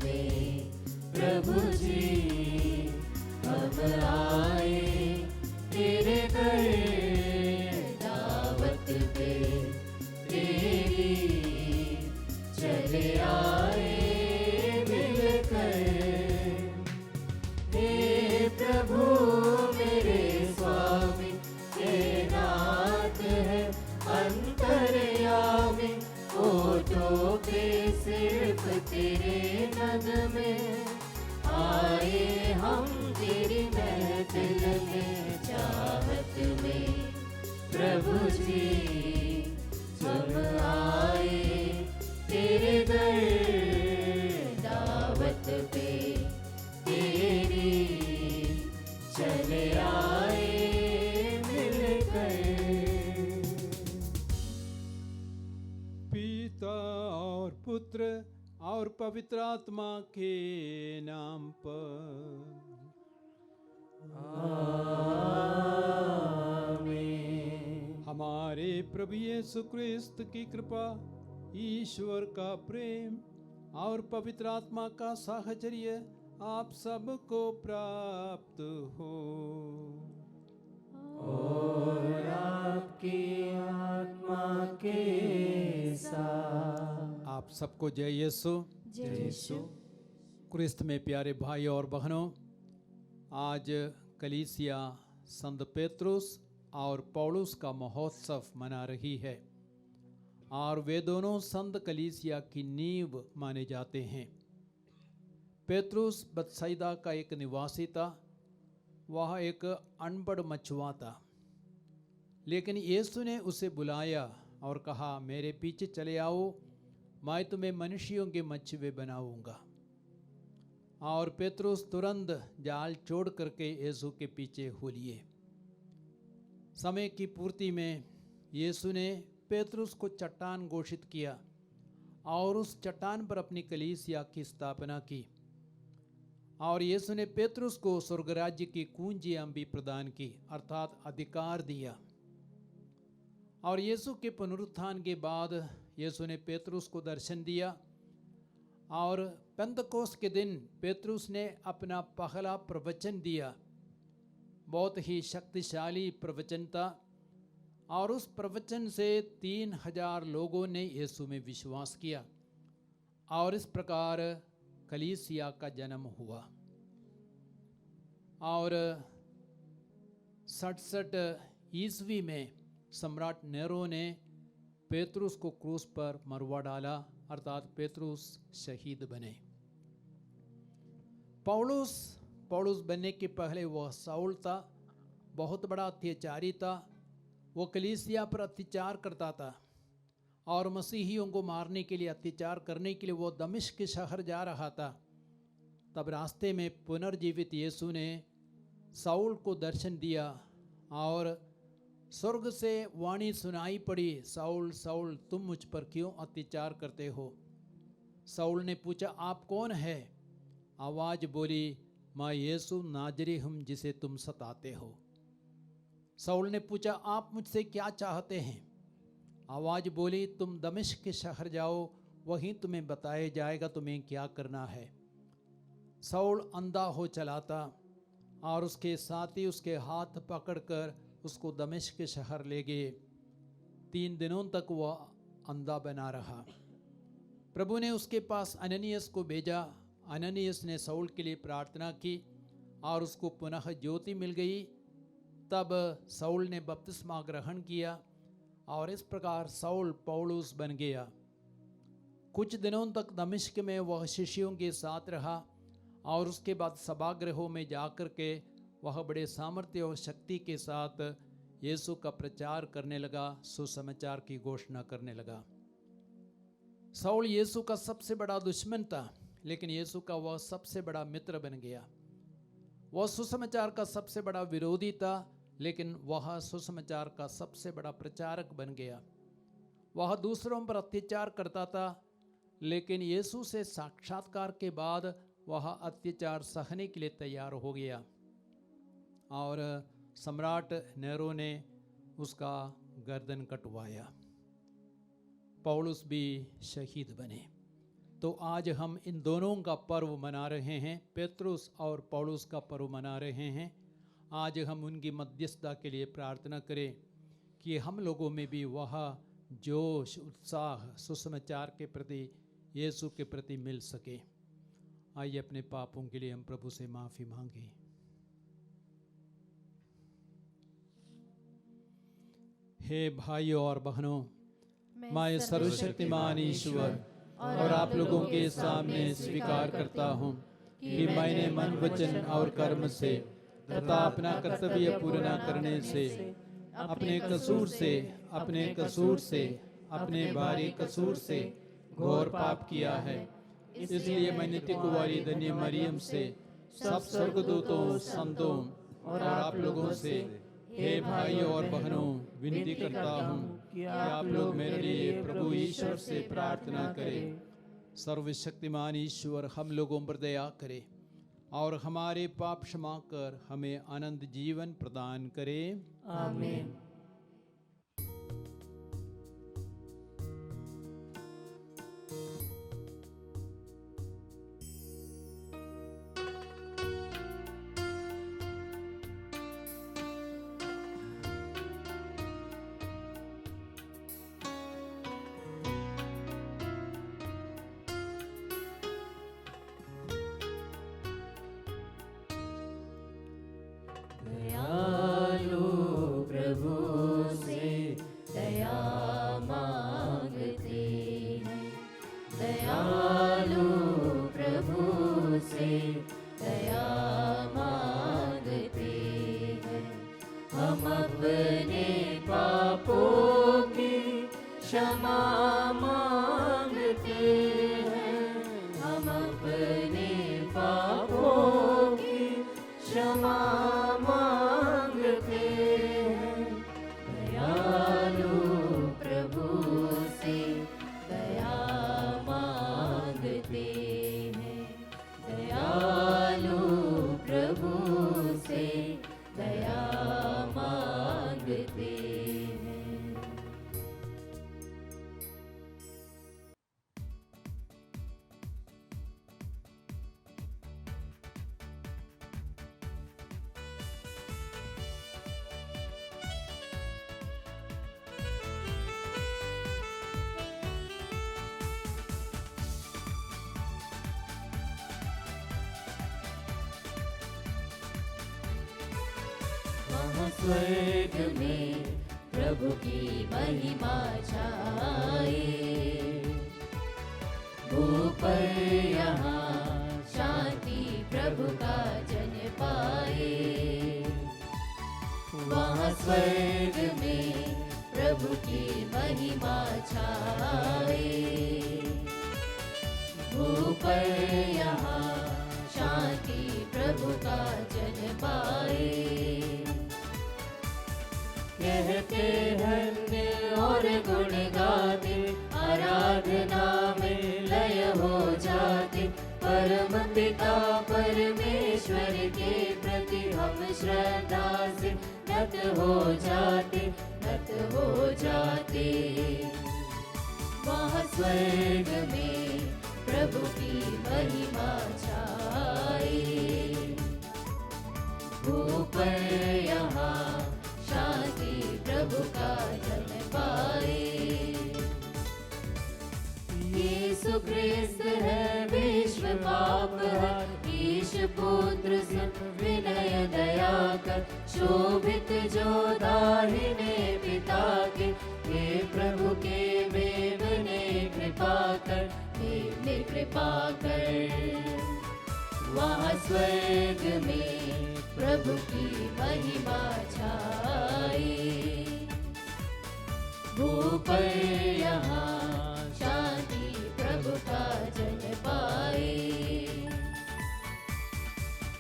में प्रभु जी हम आए तेरे घर, दावत पे तेरी चले आए मिलकर। हे प्रभु मेरे स्वामी, हे नाथ है अंतर्यामी, ओठों पे सिर्फ तेरे नद में आए हम तेरी महफिल में, चाहत में प्रभु जी हम आए तेरे घर, दावत पे तेरी चले आए मिलकर। पिता और पुत्र और पवित्र आत्मा के नाम पर आमीन। हमारे प्रभु यीशु क्रिस्त की कृपा, ईश्वर का प्रेम और पवित्र आत्मा का साहचर्य आप सबको प्राप्त हो। और आपकी आत्मा के साथ। आप सबको जय यीशु। जय यीशु। क्रिस्त में प्यारे भाई और बहनों, आज कलीसिया संत पेत्रुस और पौलुस का महोत्सव मना रही है और वे दोनों संत कलीसिया की नींव माने जाते हैं। पेत्रुस बत्सैदा का एक निवासी था, वह एक अनपढ़ मछुआ था, लेकिन यीशु ने उसे बुलाया और कहा, मेरे पीछे चले आओ, मैं तुम्हें मनुष्यों के मछुए बनाऊंगा। और पेत्रुस तुरंत जाल छोड़ करके यीशु के पीछे हो लिए। समय की पूर्ति में यीशु ने पेत्रुस को चट्टान घोषित किया और उस चट्टान पर अपनी कलीसिया की स्थापना की। और यीशु ने पेत्रुस को स्वर्गराज्य की कुंजियां भी प्रदान की, अर्थात अधिकार दिया। और यीशु के पुनरुत्थान के बाद यीशु ने पेत्रुस को दर्शन दिया और पेंतकोस्त के दिन पेत्रुस ने अपना पहला प्रवचन दिया। बहुत ही शक्तिशाली प्रवचन था और उस प्रवचन से 3000 लोगों ने यीशु में विश्वास किया और इस प्रकार कलीसिया का जन्म हुआ। और 67 ईस्वी में सम्राट नेरो ने पेत्रुस को क्रूस पर मरवा डाला, अर्थात पेत्रुस शहीद बने। पौलुस बनने के पहले वह साउल था, बहुत बड़ा अत्याचारी था। वो कलीसिया पर अत्याचार करता था और मसीहियों को मारने के लिए, अत्याचार करने के लिए वो दमिश्क शहर जा रहा था। तब रास्ते में पुनर्जीवित यीशु ने साउल को दर्शन दिया और स्वर्ग से वाणी सुनाई पड़ी, साउल साउल तुम मुझ पर क्यों अत्याचार करते हो। साउल ने पूछा, आप कौन है? आवाज बोली, मैं यीशु नाजरी हूं जिसे तुम सताते हो। साउल ने पूछा, आप मुझसे क्या चाहते हैं? आवाज बोली, तुम दमिश्क के शहर जाओ, वहीं तुम्हें बताया जाएगा तुम्हें क्या करना है। साउल अंधा हो चला था और उसके साथी उसके हाथ पकड़कर उसको दमिश्क के शहर ले गए। 3 दिनों तक वह अंधा बना रहा। प्रभु ने उसके पास अननियस को भेजा। अननियस ने साउल के लिए प्रार्थना की और उसको पुनः ज्योति मिल गई। तब साउल ने बपतिस्मा ग्रहण किया और इस प्रकार साउल पौलुस बन गया। कुछ दिनों तक दमिश्क में वह शिष्यों के साथ रहा और उसके बाद सभागृहों में जाकर के वह बड़े सामर्थ्य और शक्ति के साथ यीशु का प्रचार करने लगा, सुसमाचार की घोषणा करने लगा। साउल यीशु का सबसे बड़ा दुश्मन था, लेकिन यीशु का वह सबसे बड़ा मित्र बन गया। वह सुसमाचार का सबसे बड़ा विरोधी था, लेकिन वह सुसमाचार का सबसे बड़ा प्रचारक बन गया। वह दूसरों पर अत्याचार करता था, लेकिन यीशु से साक्षात्कार के बाद वह अत्याचार सहने के लिए तैयार हो गया और सम्राट नेरो ने उसका गर्दन कटवाया। पौलुस भी शहीद बने। तो आज हम इन दोनों का पर्व मना रहे हैं, पेत्रुस और पौलुस का पर्व मना रहे हैं। आज हम उनकी मध्यस्थता के लिए प्रार्थना करें कि हम लोगों में भी वह जोश, उत्साह सुसमाचार के प्रति, यीशु के प्रति मिल सके। आइए अपने पापों के लिए हम प्रभु से माफ़ी मांगें। हे भाइयों और बहनों, मैं सर्वशक्तिमान ईश्वर और आप लोगों के सामने स्वीकार करता हूँ कि मैंने मन, वचन और कर्म से तथा अपना कर्तव्य पूरा न करने से अपने कसूर से अपने भारी कसूर से घोर पाप किया है। इसलिए मैं नित्य कुंवारी धन्य मरियम से, सब स्वर्गदूतों, संतों और आप लोगों से, हे भाइयों और बहनों, विनती करता हूँ कि आप लोग मेरे लिए प्रभु ईश्वर से प्रार्थना करें। सर्वशक्तिमान ईश्वर हम लोगों पर दया करे और हमारे पाप क्षमा कर हमें आनंद जीवन प्रदान करे। आमीन। दयालु प्रभु से दया मांगते हैं, दयालु प्रभु से दया मांगते हैं। हम अपने पापों की क्षमा मांगते हैं, हम अपने पापों की क्षमा मांगते हैं। दयालु प्रभु से दया मांगते हैं, दयालु प्रभु से दया मांगते हैं। स्वर्ग में प्रभु की महिमा छाए, ऊपर यहाँ शांति प्रभु का जन पाए। वहाँ स्वर्ग में प्रभु की महिमा छाए, ऊपर यहाँ शांति प्रभु का जन पाए। कहते धन्य और गुण गाते, आराधना में लय हो जाते। परम पिता परमेश्वर के प्रति हम श्रद्धा से नत हो जाते, नत हो जाते। वहाँ स्वर्ग में प्रभु की महिमा छाए, ऊपर यहाँ शांति प्रभु का जन पाए। यीशु ख्रिस्त है विश्व पापहर, ईश पुत्र सन विनय दया कर। शोभित जो दाहिने पिता के, हे प्रभु के मेवने कृपा कर, मेवने कृपा कर। वहाँ स्वर्ग में प्रभु की महिमा छाए, ऊपर यहाँ शांति प्रभु का जन पाए।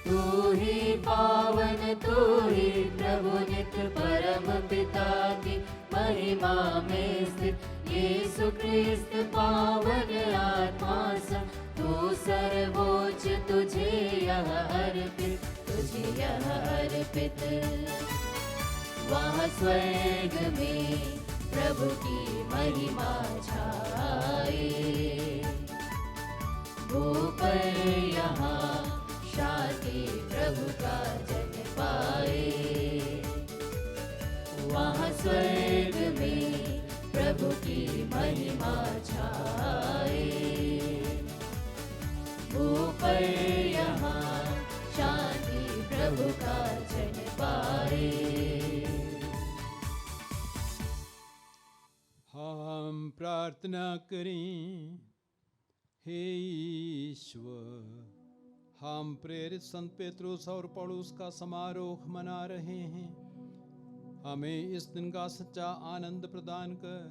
तू ही पावन, तू ही प्रभु नित्य परम पिता की महिमा में स्थित। यीशु ख्रिस्त पावन आत्मा सा, तू सर्वोच्च, तुझे यह अर्पित, तुझे यह अर्पित। वहाँ स्वर्ग में प्रभु की महिमा छाए, ऊपर यहाँ शांति प्रभु का जन पाए, वहाँ स्वर्ग में प्रभु की महिमा छाए। ऊपर यहाँ शांति प्रभु का जन पाए। हम प्रार्थना करें। हे ईश्वर, हम प्रेरित संत पेत्रुस और पौलुस का समारोह मना रहे हैं। हमें इस दिन का सच्चा आनंद प्रदान कर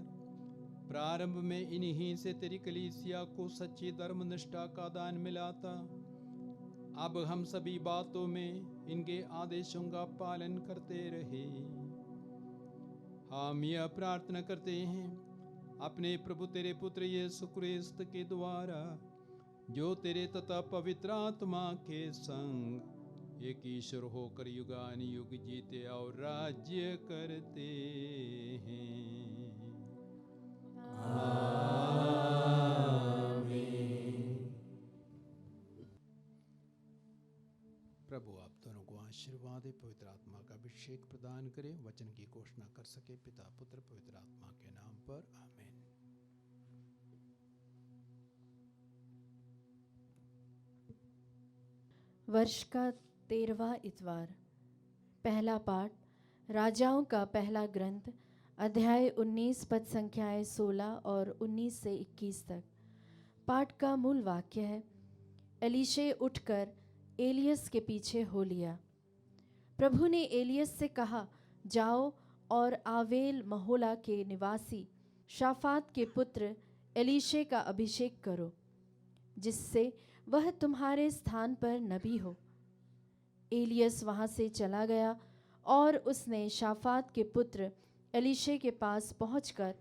प्रारंभ में इन्हीं से तेरी कलीसिया को सच्ची धर्म निष्ठा का दान मिला था। अब हम सभी बातों में इनके आदेशों का पालन करते रहे। हम यह प्रार्थना करते हैं अपने प्रभु तेरे पुत्र यीशु क्रिस्त के द्वारा, जो तेरे तथा पवित्र आत्मा के संग एक ईश्वर होकर युगान युग जीते और राज्य करते हैं। आमीन। प्रभु आप दोनों को आशीर्वाद दे, पवित्र आत्मा का अभिषेक प्रदान करे, वचन की घोषणा कर सके। पिता पुत्र पवित्र आत्मा के नाम पर आमीन। वर्ष का 13वां इतवार। पहला पाठ राजाओं का पहला ग्रंथ, अध्याय 19 पद संख्याएं 16 और 19 से 21 तक। पाठ का मूल वाक्य है, एलीशे उठकर एलियस के पीछे हो लिया। प्रभु ने एलियस से कहा, जाओ और आवेल महोला के निवासी शाफात के पुत्र एलीशे का अभिषेक करो, जिससे वह तुम्हारे स्थान पर नबी हो। एलियस वहाँ से चला गया और उसने शाफात के पुत्र एलीशे के पास पहुंचकर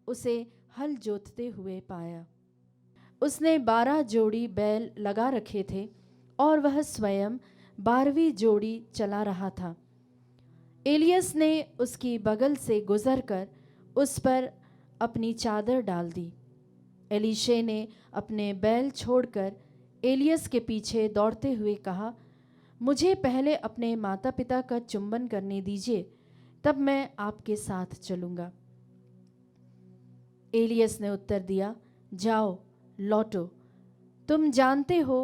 उसे हल जोतते हुए पाया। उसने 12 जोड़ी बैल लगा रखे थे और वह स्वयं 12वीं जोड़ी चला रहा था। एलियस ने उसकी बगल से गुजरकर उस पर अपनी चादर डाल दी। एलीशे ने अपने बैल छोड़कर एलियस के पीछे दौड़ते हुए कहा, मुझे पहले अपने माता पिता का चुंबन करने दीजिए, तब मैं आपके साथ चलूँगा। एलियस ने उत्तर दिया, जाओ लौटो, तुम जानते हो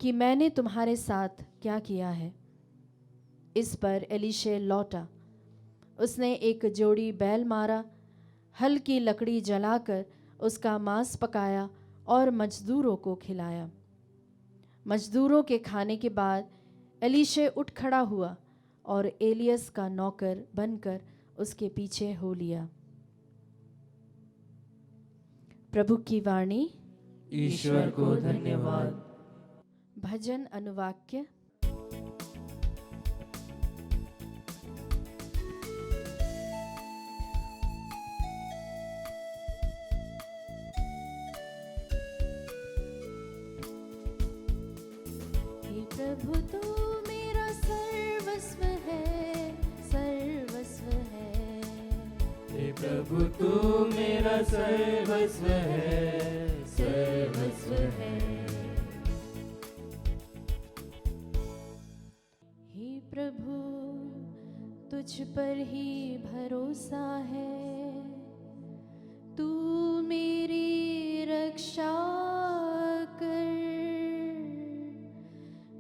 कि मैंने तुम्हारे साथ क्या किया है। इस पर एलीशे लौटा। उसने एक जोड़ी बैल मारा, हल की लकड़ी जलाकर उसका मांस पकाया और मजदूरों को खिलाया। मजदूरों के खाने के बाद एलीशे उठ खड़ा हुआ और एलियस का नौकर बनकर उसके पीछे हो लिया। प्रभु की वाणी। ईश्वर को धन्यवाद। भजन अनुवाक्य। प्रभु तू मेरा सर्वस्व है, सर्वस्व है। हे प्रभु तू मेरा सर्वस्व है, सर्वस्व है। हे प्रभु तुझ पर ही भरोसा है, तू मेरी रक्षा कर।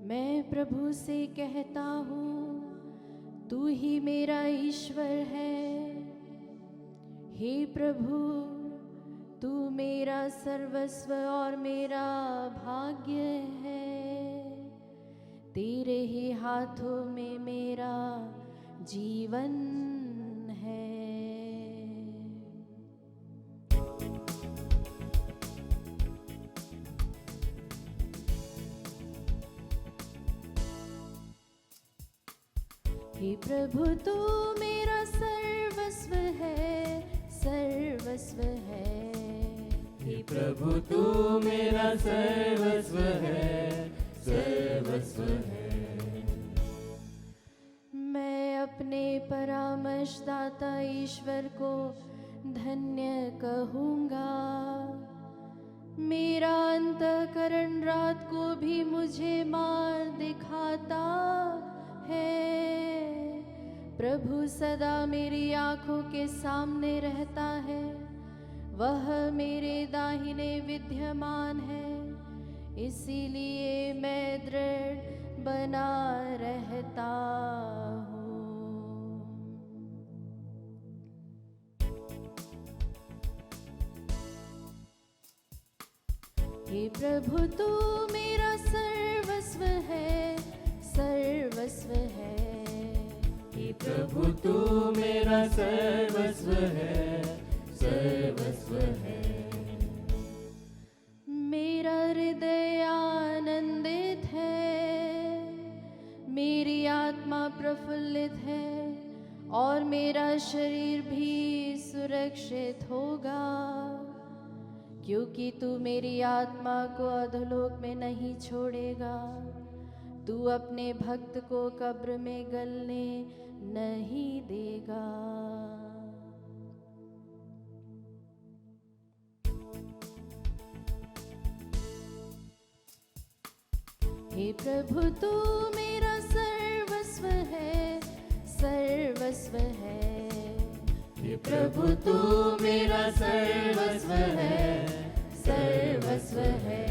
मैं प्रभु से कहता हूँ, तू ही मेरा ईश्वर है। हे प्रभु तू मेरा सर्वस्व और मेरा भाग्य है। तेरे ही हाथों में मेरा जीवन है। हे प्रभु तू मेरा सर्वस्व है, सर्वस्व है। हे प्रभु तू मेरा सर्वस्व है, सर्वस्व है। मैं अपने परामर्शदाता ईश्वर को धन्य कहूँगा। मेरा अंतःकरण रात को भी मुझे मार दिखाता है। प्रभु सदा मेरी आंखों के सामने रहता है, वह मेरे दाहिने विद्यमान है, इसीलिए मैं दृढ़ बना रहता हूँ। हे प्रभु तू मेरा सर्वस्व है, सर्वस्व है। हे प्रभु तू मेरा सर्वस्व है, सर्वस्व है। मेरा हृदय आनंदित है, मेरी आत्मा प्रफुल्लित है, और मेरा शरीर भी सुरक्षित होगा, क्योंकि तू मेरी आत्मा को अधोलोक में नहीं छोड़ेगा। तू अपने भक्त को कब्र में गलने नहीं देगा। हे प्रभु तू मेरा सर्वस्व है, सर्वस्व है। हे प्रभु तू मेरा सर्वस्व है, सर्वस्व है।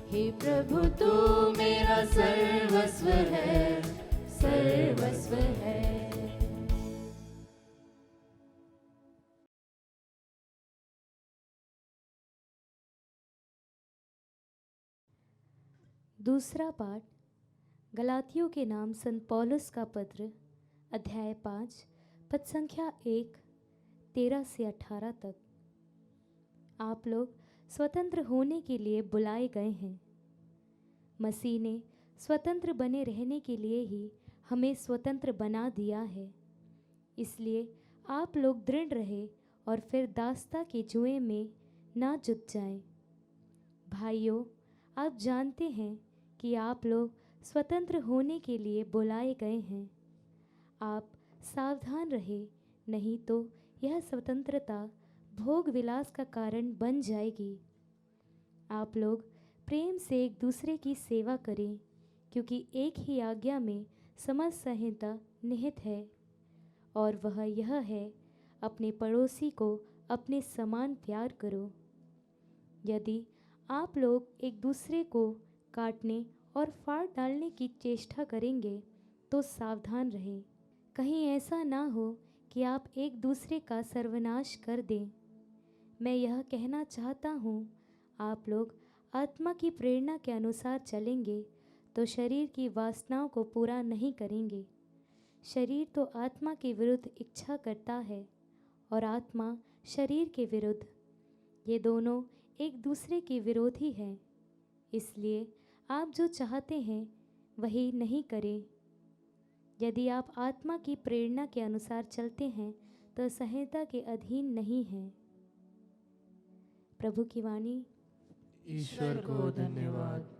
हे प्रभु तू मेरा सर्वस्व है, सर्वस्व है। दूसरा पाठ गलातियों के नाम संत पौलुस का पत्र, अध्याय 5, पद संख्या 1, 13 से 18 तक। आप लोग स्वतंत्र होने के लिए बुलाए गए हैं। मसीह ने स्वतंत्र बने रहने के लिए ही हमें स्वतंत्र बना दिया है। इसलिए आप लोग दृढ़ रहे और फिर दासता के जुए में ना जुट जाएं। भाइयों, आप जानते हैं कि आप लोग स्वतंत्र होने के लिए बुलाए गए हैं। आप सावधान रहे, नहीं तो यह स्वतंत्रता भोग विलास का कारण बन जाएगी। आप लोग प्रेम से एक दूसरे की सेवा करें, क्योंकि एक ही आज्ञा में समस्त संहिता निहित है, और वह यह है, अपने पड़ोसी को अपने समान प्यार करो। यदि आप लोग एक दूसरे को काटने और फाड़ डालने की चेष्टा करेंगे तो सावधान रहें, कहीं ऐसा ना हो कि आप एक दूसरे का सर्वनाश कर दें। मैं यह कहना चाहता हूँ, आप लोग आत्मा की प्रेरणा के अनुसार चलेंगे तो शरीर की वासनाओं को पूरा नहीं करेंगे। शरीर तो आत्मा के विरुद्ध इच्छा करता है, और आत्मा शरीर के विरुद्ध। ये दोनों एक दूसरे के विरोधी हैं। इसलिए आप जो चाहते हैं वही नहीं करें। यदि आप आत्मा की प्रेरणा के अनुसार चलते हैं तो संहिता के अधीन नहीं हैं। प्रभु की वाणी। ईश्वर को धन्यवाद।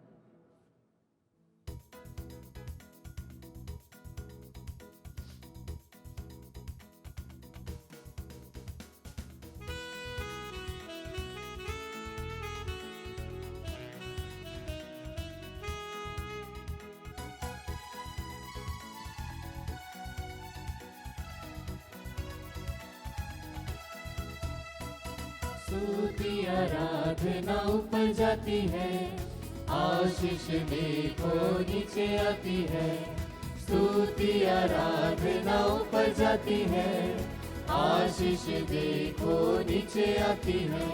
स्तुति आराधना ऊपर जाती है, आशीष देखो नीचे आती है। स्तुति आराधना ऊपर जाती है, आशीष देखो नीचे आती है।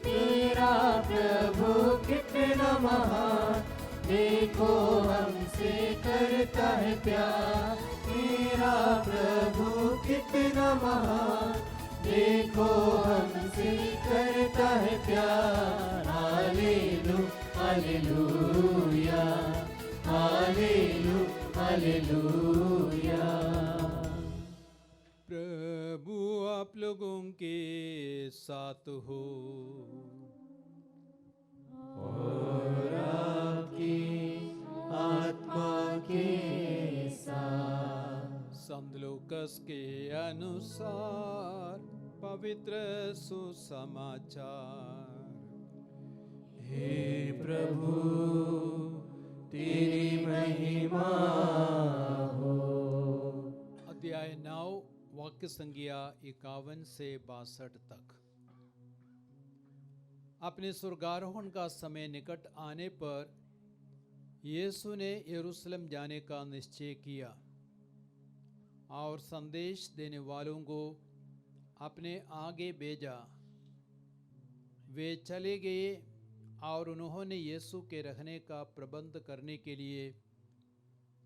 मेरा प्रभु कितना महान, देखो हमसे करता है प्यार। मेरा प्रभु कितना महान, देखो हमसे करता है प्यार। हालेलू हालेलूया, हालेलू हालेलूया। प्रभु आप लोगों के साथ हो, और आपकी आत्मा के साथ। संत लूकस के अनुसार पवित्र सुसमाचार। हे प्रभु तेरी महिमा हो। अध्याय 9 वाक्य संज्ञा 51 से 62 तक। अपने स्वर्गारोहण का समय निकट आने पर यीशु ने यरूशलेम जाने का निश्चय किया और संदेश देने वालों को अपने आगे भेजा। वे चले गए और उन्होंने यीशु के रहने का प्रबंध करने के लिए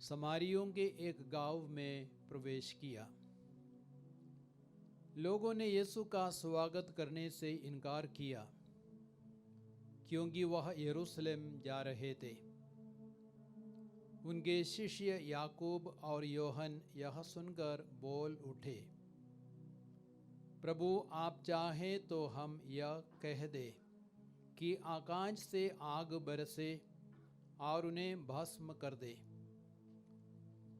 समारियों के एक गांव में प्रवेश किया। लोगों ने यीशु का स्वागत करने से इनकार किया क्योंकि वह यरूशलेम जा रहे थे। उनके शिष्य याकूब और योहन यह सुनकर बोल उठे, प्रभु आप चाहें तो हम यह कह दें कि आकाश से आग बरसे और उन्हें भस्म कर दे।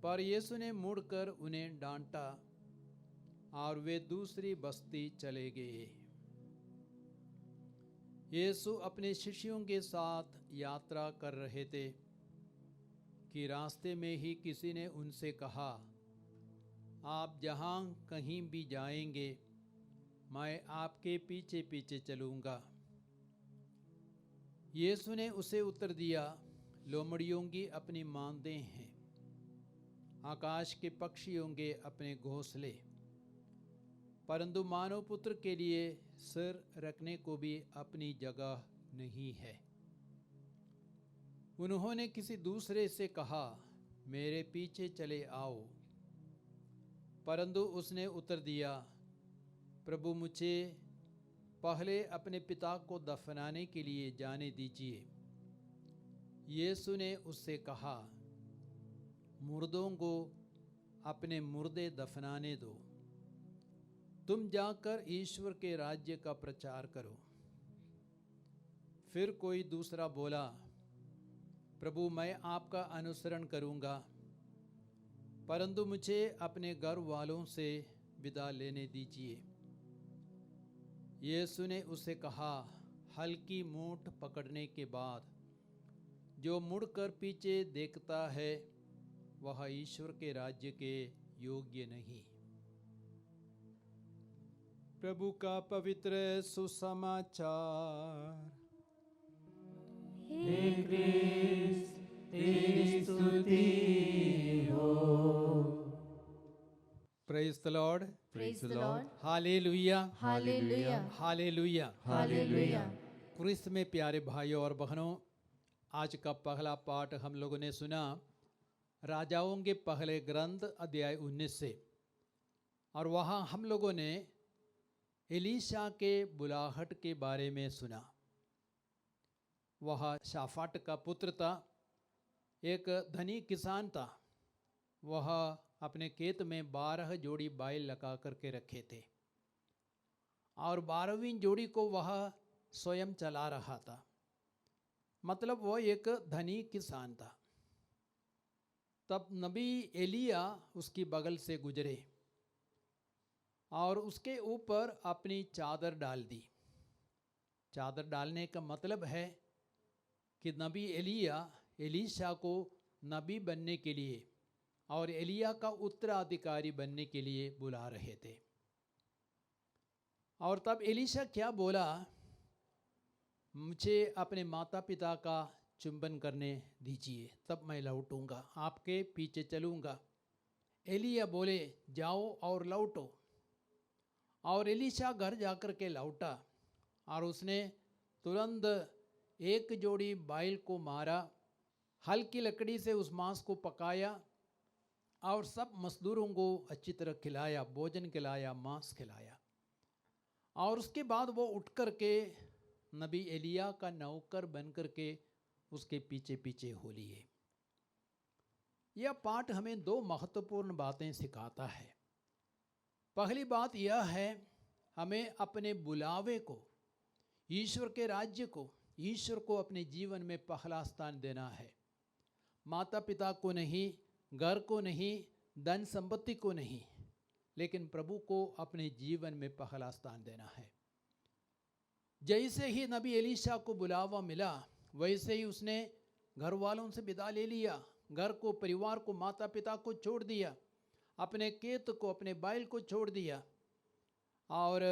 पर यीशु ने मुड़कर उन्हें डांटा और वे दूसरी बस्ती चले गए। यीशु अपने शिष्यों के साथ यात्रा कर रहे थे कि रास्ते में ही किसी ने उनसे कहा, आप जहाँ कहीं भी जाएंगे मैं आपके पीछे पीछे चलूँगा। यीशु ने उसे उत्तर दिया, लोमड़ियों की अपनी मांदें हैं, आकाश के पक्षियों के अपने घोंसले, परंतु मानव पुत्र के लिए सिर रखने को भी अपनी जगह नहीं है। उन्होंने किसी दूसरे से कहा, मेरे पीछे चले आओ, परंतु उसने उत्तर दिया, प्रभु मुझे पहले अपने पिता को दफनाने के लिए जाने दीजिए। यीशु ने उससे कहा, मुर्दों को अपने मुर्दे दफनाने दो, तुम जाकर ईश्वर के राज्य का प्रचार करो। फिर कोई दूसरा बोला, प्रभु मैं आपका अनुसरण करूंगा, परंतु मुझे अपने घर वालों से विदा लेने दीजिए। यीशु ने उसे कहा, हल्की मूठ पकड़ने के बाद जो मुड़कर पीछे देखता है वह ईश्वर के राज्य के योग्य नहीं। प्रभु का पवित्र सुसमाचार। हे क्रिस्त तेरी स्तुति हो। Praise the Lord, praise the Lord, हालेलुया, हालेलुया, हालेलुया। हालेलुया। क्रिस्त में प्यारे भाइयों और बहनों, आज का पहला पाठ हम लोगों ने सुना राजाओं के पहले ग्रंथ अध्याय 19 से, और वहाँ हम लोगों ने एलीशा के बुलाहट के बारे में सुना। वह शाफाट का पुत्र था, एक धनी किसान था। वह अपने खेत में 12 जोड़ी बैल लगा करके रखे थे और 12वीं जोड़ी को वह स्वयं चला रहा था। मतलब वो एक धनी किसान था। तब नबी एलिया उसकी बगल से गुजरे और उसके ऊपर अपनी चादर डाल दी। चादर डालने का मतलब है कि नबी एलिया एलीशा को नबी बनने के लिए और एलिया का उत्तराधिकारी बनने के लिए बुला रहे थे। और तब एलीशा क्या बोला, मुझे अपने माता पिता का चुंबन करने दीजिए, तब मैं लौटूंगा, आपके पीछे चलूंगा। एलिया बोले, जाओ और लौटो। और एलीशा घर जाकर के लौटा और उसने तुरंत एक जोड़ी बैल को मारा, हल्की लकड़ी से उस मांस को पकाया और सब मजदूरों को अच्छी तरह खिलाया, भोजन खिलाया, मांस खिलाया। और उसके बाद वो उठ कर के नबी एलिया का नौकर बन कर के उसके पीछे पीछे हो लिए। यह पाठ हमें 2 महत्वपूर्ण बातें सिखाता है। पहली बात यह है, हमें अपने बुलावे को, ईश्वर के राज्य को, ईश्वर को अपने जीवन में पहला स्थान देना है। माता पिता को नहीं, घर को नहीं, धन संपत्ति को नहीं, लेकिन प्रभु को अपने जीवन में पहला स्थान देना है। जैसे ही नबी एलीशा को बुलावा मिला वैसे ही उसने घर वालों से विदा ले लिया, घर को, परिवार को, माता पिता को छोड़ दिया, अपने खेत को, अपने बैल को छोड़ दिया और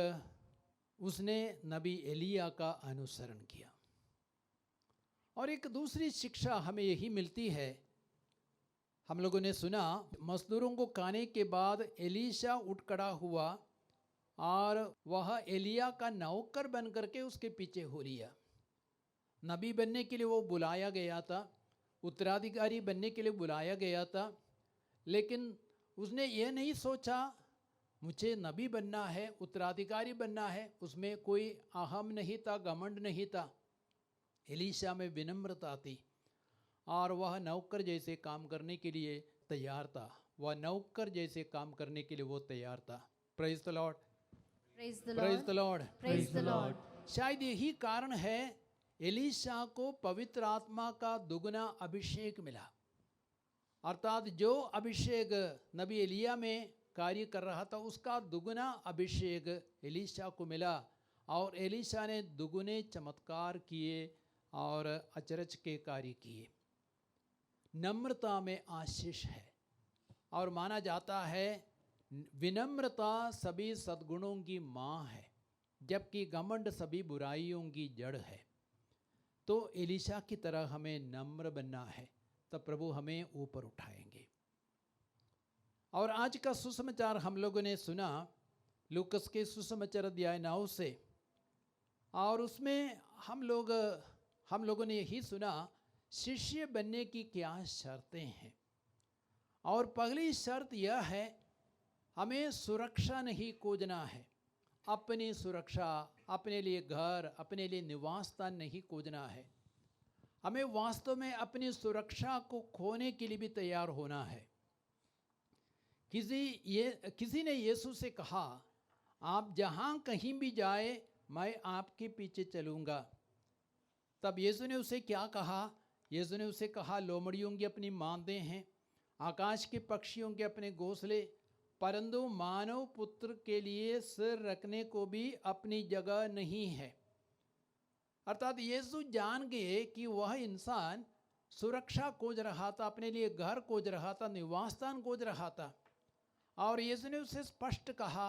उसने नबी एलिया का अनुसरण किया। और एक दूसरी शिक्षा हमें यही मिलती है, हम लोगों ने सुना मजदूरों को खाने के बाद एलीशा उठ खड़ा हुआ और वह एलिया का नौकर बन करके उसके पीछे हो लिया। नबी बनने के लिए वो बुलाया गया था, उत्तराधिकारी बनने के लिए बुलाया गया था, लेकिन उसने ये नहीं सोचा मुझे नबी बनना है, उत्तराधिकारी बनना है। उसमें कोई अहम नहीं था, घमंड नहीं था। एलीशा में विनम्रता थी और वह नौकर जैसे काम करने के लिए तैयार था। वह नौकर जैसे काम करने के लिए वो तैयार था। Praise the Lord, Praise the praise the Lord. Lord. Praise the Lord. शायद यही कारण है एलीशा को पवित्र आत्मा का दुगना अभिषेक मिला, अर्थात जो अभिषेक नबी एलिया में कार्य कर रहा था उसका दुगना अभिषेक एलीशा को मिला और एलीशा ने दुगने चमत्कार किए और अचरज के कार्य किए। नम्रता में आशीष है और माना जाता है विनम्रता सभी सद्गुणों की माँ है, जबकि घमंड सभी बुराइयों की जड़ है। तो एलीशा की तरह हमें नम्र बनना है, तब प्रभु हमें ऊपर उठाएंगे। और आज का सुसमाचार हम लोगों ने सुना लूकस के सुसमाचार अध्याय 9 से, और उसमें हम लोगों ने यही सुना शिष्य बनने की क्या शर्तें हैं। और पहली शर्त यह है हमें सुरक्षा नहीं खोजना है, अपनी सुरक्षा, अपने लिए घर, अपने लिए निवास स्थान नहीं खोजना है। हमें वास्तव में अपनी सुरक्षा को खोने के लिए भी तैयार होना है। किसी ने यीशु से कहा आप जहाँ कहीं भी जाए मैं आपके पीछे चलूँगा। तब यीशु ने उसे क्या कहा? यीशु ने उसे कहा लोमड़ियों की अपनी मांदें हैं, आकाश के पक्षियों के अपने घोंसले, परंतु मानव पुत्र के लिए सिर रखने को भी अपनी जगह नहीं है। अर्थात यीशु जान गए कि वह इंसान सुरक्षा खोज रहा था, अपने लिए घर खोज रहा था, निवास स्थान खोज रहा था। और यीशु ने उसे स्पष्ट कहा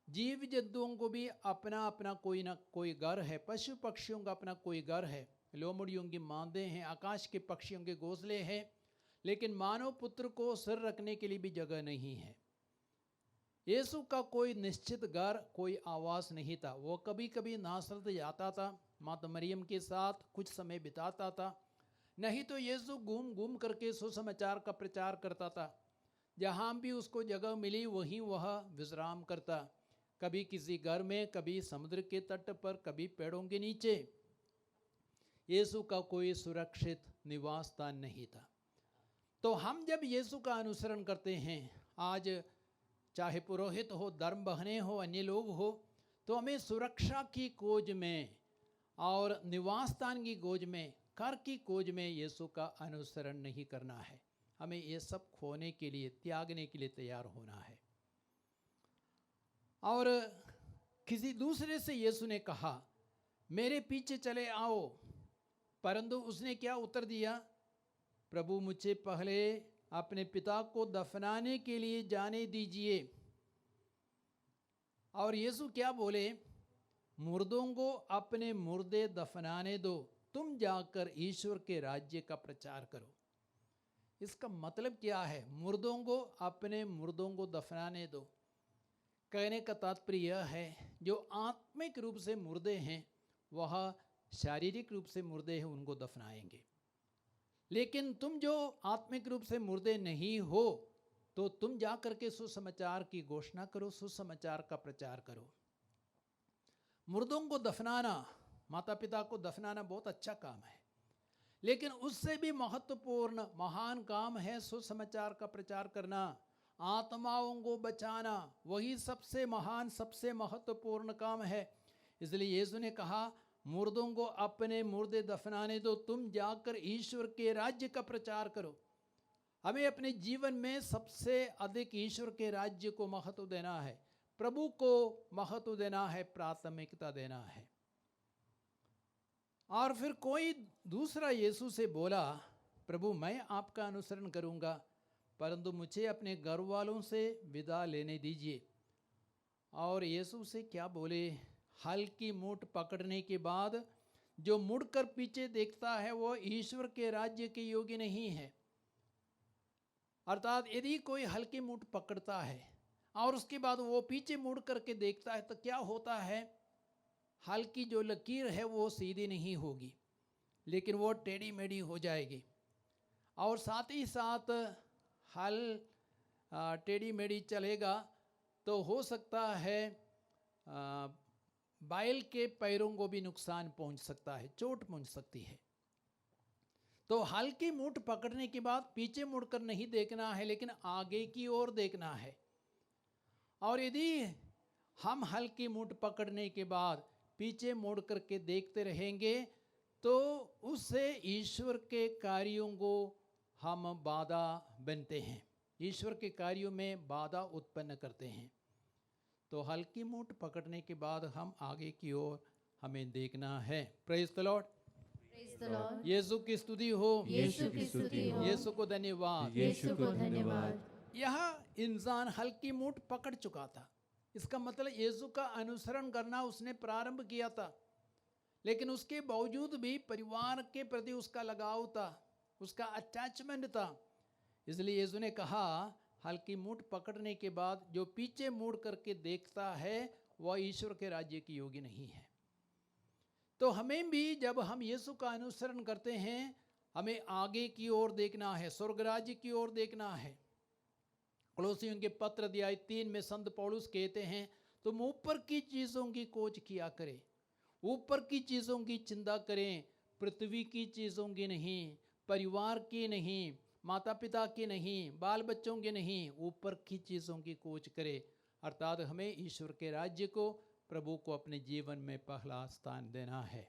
जीव जंतुओं को भी अपना अपना कोई ना कोई घर है, पशु पक्षियों का अपना कोई घर है, लोमड़ियों की मांदें हैं, आकाश के पक्षियों के घोंसले हैं, लेकिन मानव पुत्र को सिर रखने के लिए भी जगह नहीं है। यीशु का कोई निश्चित घर, कोई आवास नहीं था। वो कभी कभी नासरत जाता था, माता मरियम के साथ कुछ समय बिताता था, नहीं तो यीशु घूम घूम करके सुसमाचार का प्रचार करता था। जहाँ भी उसको जगह मिली वहीं वह विश्राम करता, कभी किसी घर में, कभी समुद्र के तट पर, कभी पेड़ों के नीचे। यीशु का कोई सुरक्षित निवास स्थान नहीं था। तो हम जब यीशु का अनुसरण करते हैं, आज चाहे पुरोहित हो, धर्म बहने हो, अन्य लोग हो, तो हमें सुरक्षा की खोज में और निवास स्थान की खोज में, घर की खोज में यीशु का अनुसरण नहीं करना है। हमें ये सब खोने के लिए, त्यागने के लिए तैयार होना है। और किसी दूसरे से यीशु ने कहा मेरे पीछे चले आओ, परंतु उसने क्या उत्तर दिया? प्रभु मुझे पहले अपने पिता को दफनाने के लिए जाने दीजिए। और यीशु क्या बोले? मुर्दों को अपने मुर्दे दफनाने दो, तुम जाकर ईश्वर के राज्य का प्रचार करो। इसका मतलब क्या है? मुर्दों को अपने मुर्दों को दफनाने दो। कहने का तात्पर्य यह है जो आत्मिक रूप से मुर्दे हैं वह शारीरिक रूप से मुर्दे हैं, उनको दफनाएंगे। लेकिन तुम जो आत्मिक रूप से मुर्दे नहीं हो तो तुम जा करके सुसमाचार की घोषणा करो, सुसमाचार का प्रचार करो। मुर्दों को दफनाना, माता पिता को दफनाना बहुत अच्छा काम है, लेकिन उससे भी महत्वपूर्ण महान काम है सुसमाचार का प्रचार करना, आत्माओं को बचाना। वही सबसे महान, सबसे महत्वपूर्ण काम है। इसलिए यीशु ने कहा मुर्दों को अपने मुर्दे दफनाने दो, तुम जाकर ईश्वर के राज्य का प्रचार करो। हमें अपने जीवन में सबसे अधिक ईश्वर के राज्य को महत्व देना है, प्रभु को महत्व देना है, प्राथमिकता देना है। और फिर कोई दूसरा यीशु से बोला, प्रभु मैं आपका अनुसरण करूंगा, परंतु मुझे अपने घर वालों से विदा लेने दीजिए। और यीशु से क्या बोले, हल की मूठ पकड़ने के बाद जो मुड़कर पीछे देखता है वो ईश्वर के राज्य के योग्य नहीं है। अर्थात यदि कोई हल्की मूठ पकड़ता है और उसके बाद वो पीछे मुड़ करके देखता है तो क्या होता है, हल्की जो लकीर है वो सीधी नहीं होगी, लेकिन वो टेढ़ी मेढ़ी हो जाएगी। और साथ ही साथ हल टेढ़ी मेढ़ी चलेगा तो हो सकता है बैल के पैरों को भी नुकसान पहुंच सकता है, चोट पहुंच सकती है। तो हल की मूठ पकड़ने के बाद पीछे मुड़कर नहीं देखना है, लेकिन आगे की ओर देखना है। और यदि हम हल की मूठ पकड़ने के बाद पीछे मुड़ करके देखते रहेंगे तो उससे ईश्वर के कार्यों को हम बाधा बनते हैं, ईश्वर के कार्यों में बाधा उत्पन्न करते हैं। तो हल्की मूठ पकड़ने के बाद हम आगे की ओर हमें देखना है। प्रेज द लॉर्ड, यीशु की स्तुति हो, यीशु की स्तुति हो, यीशु को धन्यवाद। यीशु को धन्यवाद। यह इंसान हल्की मूठ पकड़ चुका था, इसका मतलब यीशु का अनुसरण करना उसने प्रारंभ किया था, लेकिन उसके बावजूद भी परिवार के प्रति उसका लगाव था, उसका अटैचमेंट था। इसलिए यीशु ने कहा हल्की मूठ पकड़ने के बाद जो पीछे मुड़ करके देखता है वह ईश्वर के राज्य की योग्य नहीं है। तो हमें भी जब हम यीशु का अनुसरण करते हैं हमें आगे की ओर देखना है, स्वर्ग राज्य की ओर देखना है। कोलोसियों के पत्र अध्याय 3 में संत पौलुस कहते हैं, तुम ऊपर की चीज़ों की खोज किया करें, ऊपर की चीज़ों की चिंता करें, पृथ्वी की चीज़ों की नहीं, परिवार की नहीं, माता पिता की नहीं, बाल बच्चों की नहीं, ऊपर की चीज़ों की खोज करें। अर्थात हमें ईश्वर के राज्य को, प्रभु को अपने जीवन में पहला स्थान देना है।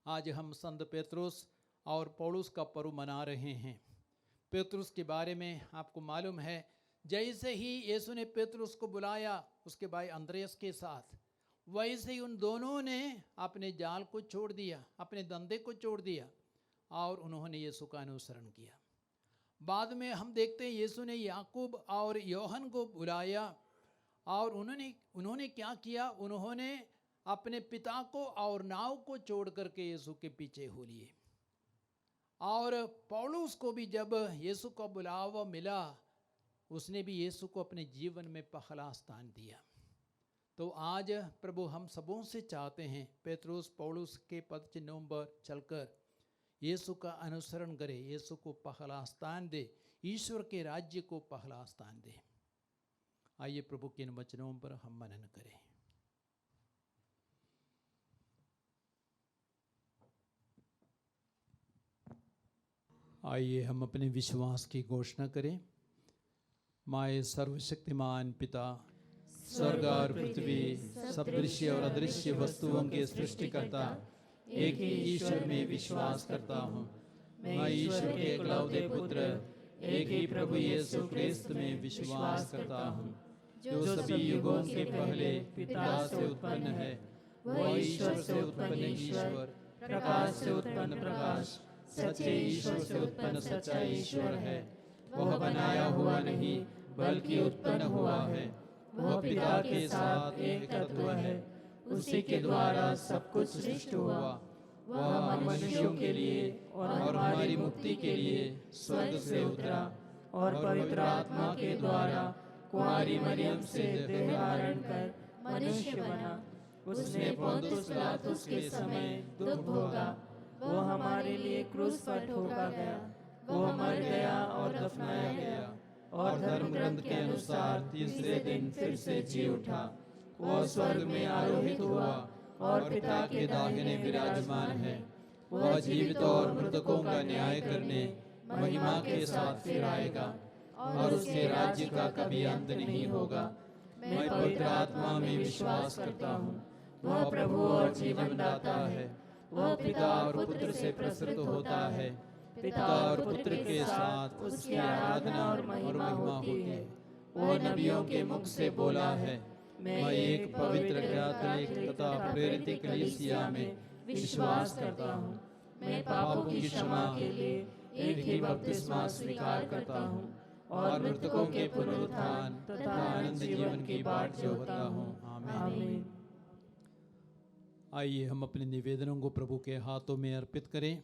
आज हम संत पेत्रुस और पौलुस का पर्व मना रहे हैं। पेत्रुस के बारे में आपको मालूम है, जैसे ही यीशु ने पेत्रुस को बुलाया उसके भाई अंद्रयास के साथ, वैसे ही उन दोनों ने अपने जाल को छोड़ दिया, अपने धंधे को छोड़ दिया और उन्होंने यीशु का अनुसरण किया। बाद में हम देखते हैं यीशु ने याकूब और योहन को बुलाया और उन्होंने क्या किया, उन्होंने अपने पिता को और नाव को छोड़ करके यीशु के पीछे हो लिए। और पौलुस को भी जब यीशु का बुलावा मिला उसने भी यीशु को अपने जीवन में पहला स्थान दिया। तो आज प्रभु हम सबों से चाहते हैं पेत्रुस पौलुस के पद चिन्हों पर चलकर यीशु का अनुसरण करें, यीशु को पहला स्थान दे, ईश्वर के राज्य को पहला स्थान दे। आइए प्रभु के इन वचनों पर हम मनन करें। आइए हम अपने विश्वास की घोषणा करें। माय सर्वशक्तिमान पिता, स्वर्ग और पृथ्वी सब दृश्य और अदृश्य वस्तुओं के सृष्टिकर्ता एक ही ईश्वर में विश्वास करता हूँ। मैं ईश्वर के एकलौते पुत्र एक ही प्रभु यीशु ख्रिस्त में विश्वास करता हूँ, जो सभी युगों के पहले पिता से उत्पन्न है, वह ईश्वर से उत्पन्न ईश्वर, प्रकाश से उत्पन्न प्रकाश, सच्चे ईश्वर से उत्पन्न सच्चा ईश्वर है। वह बनाया हुआ नहीं बल्कि उत्पन्न हुआ है। वह पिता के साथ एक तत्व है, उसी के द्वारा सब कुछ सृष्ट हुआ। वह मनुष्यों के लिए और हमारी मुक्ति के लिए स्वर्ग से उतरा और पवित्र आत्मा के द्वारा कुंवारी मरियम से देह धारण कर मनुष्य बना। उसने पोंतुस पिलातुस के समय दुख भोगा, वो हमारे लिए क्रूस पर ठोका गया, वो मर गया और दफनाया गया और धर्म ग्रंथ के अनुसार तीसरे दिन फिर से जी उठा। वो स्वर्ग में आरोहित हुआ और पिता के दाहिने विराजमान है। वह जीवितों और मृतकों का न्याय करने महिमा के साथ फिर आएगा और उसके राज्य का कभी अंत नहीं होगा। मैं पवित्र आत्मा में विश्वास करता हूँ, वह प्रभु और जीवन दाता है। वह पिता और पुत्र से प्रसृत होता है, पिता और पुत्र के साथ उसकी आराधना और महिमा होती है। वो नबियों के मुख से बोला है, मैं एक पवित्र कैथोलिक तथा प्रेरित कलीसिया में विश्वास करता हूँ। मैं पापों की क्षमा के लिए एक ही बपतिस्मा स्वीकार करता हूँ और मृतकों के पुनरुत्थान तथा अनंत जीवन की बाट जोहता हूँ। आमीन। आइए हम अपने निवेदनों को प्रभु के हाथों में अर्पित करें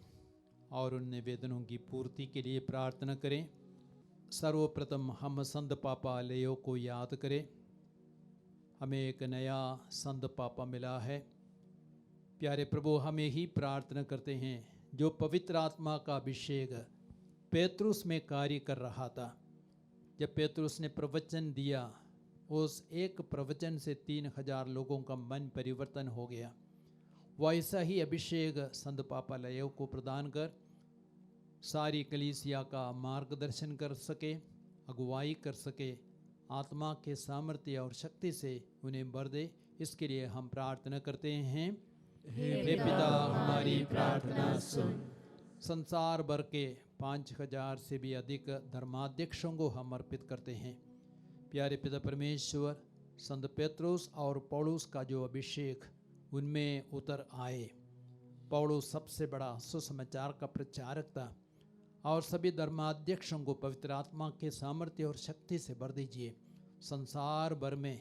और उन निवेदनों की पूर्ति के लिए प्रार्थना करें। सर्वप्रथम हम संत पापा लेयो को याद करें। हमें एक नया संत पापा मिला है। प्यारे प्रभु, हमें ही प्रार्थना करते हैं जो पवित्र आत्मा का अभिषेक पेतरुस में कार्य कर रहा था। जब पेतरुस ने प्रवचन दिया, उस एक प्रवचन से 3000 लोगों का मन परिवर्तन हो गया। वैसा ही अभिषेक संत पापा लेयो को प्रदान कर सारी कलीसिया का मार्गदर्शन कर सके, अगुवाई कर सके, आत्मा के सामर्थ्य और शक्ति से उन्हें भर दे। इसके लिए हम प्रार्थना करते हैं। हे पिता, हमारी प्रार्थना सुन। संसार भर के 5000 से भी अधिक धर्माध्यक्षों को हम अर्पित करते हैं। प्यारे पिता परमेश्वर, संत पेत्रुस और पौलुस का जो अभिषेक उनमें उतर आए। पौलुस सबसे बड़ा सुसमाचार का प्रचारक था और सभी धर्माध्यक्षों को पवित्र आत्मा के सामर्थ्य और शक्ति से भर दीजिए। संसार भर में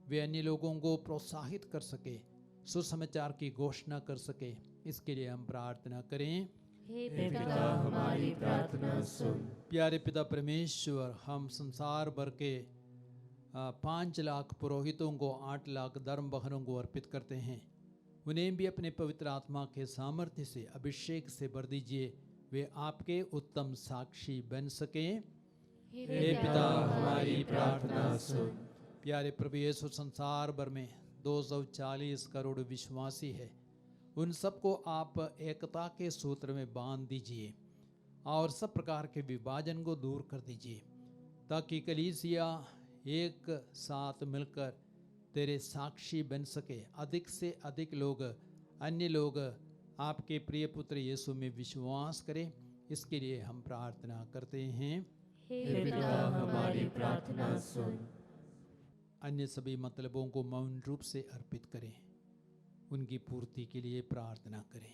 वे अन्य लोगों को प्रोत्साहित कर सके, सुसमाचार की घोषणा कर सके। इसके लिए हम प्रार्थना करें। हे हे पिता, हमारी प्रार्थना सुन। प्यारे पिता परमेश्वर, हम संसार भर के 5 लाख पुरोहितों को, 8 लाख धर्म बहनों को अर्पित करते हैं। उन्हें भी अपने पवित्र आत्मा के सामर्थ्य से, अभिषेक से भर दीजिए, वे आपके उत्तम साक्षी बन सकें। हे पिता, हमारी प्रार्थना सुन। प्यारे प्रभु यीशु, संसार भर में 240 करोड़ विश्वासी है। उन सबको आप एकता के सूत्र में बांध दीजिए और सब प्रकार के विभाजन को दूर कर दीजिए, ताकि कलीसिया एक साथ मिलकर तेरे साक्षी बन सके। अधिक से अधिक लोग, अन्य लोग आपके प्रिय पुत्र यीशु में विश्वास करें। इसके लिए हम प्रार्थना करते हैं। हे पिता, हमारी प्रार्थना सुन। अन्य सभी मतलबों को मौन रूप से अर्पित करें, उनकी पूर्ति के लिए प्रार्थना करें।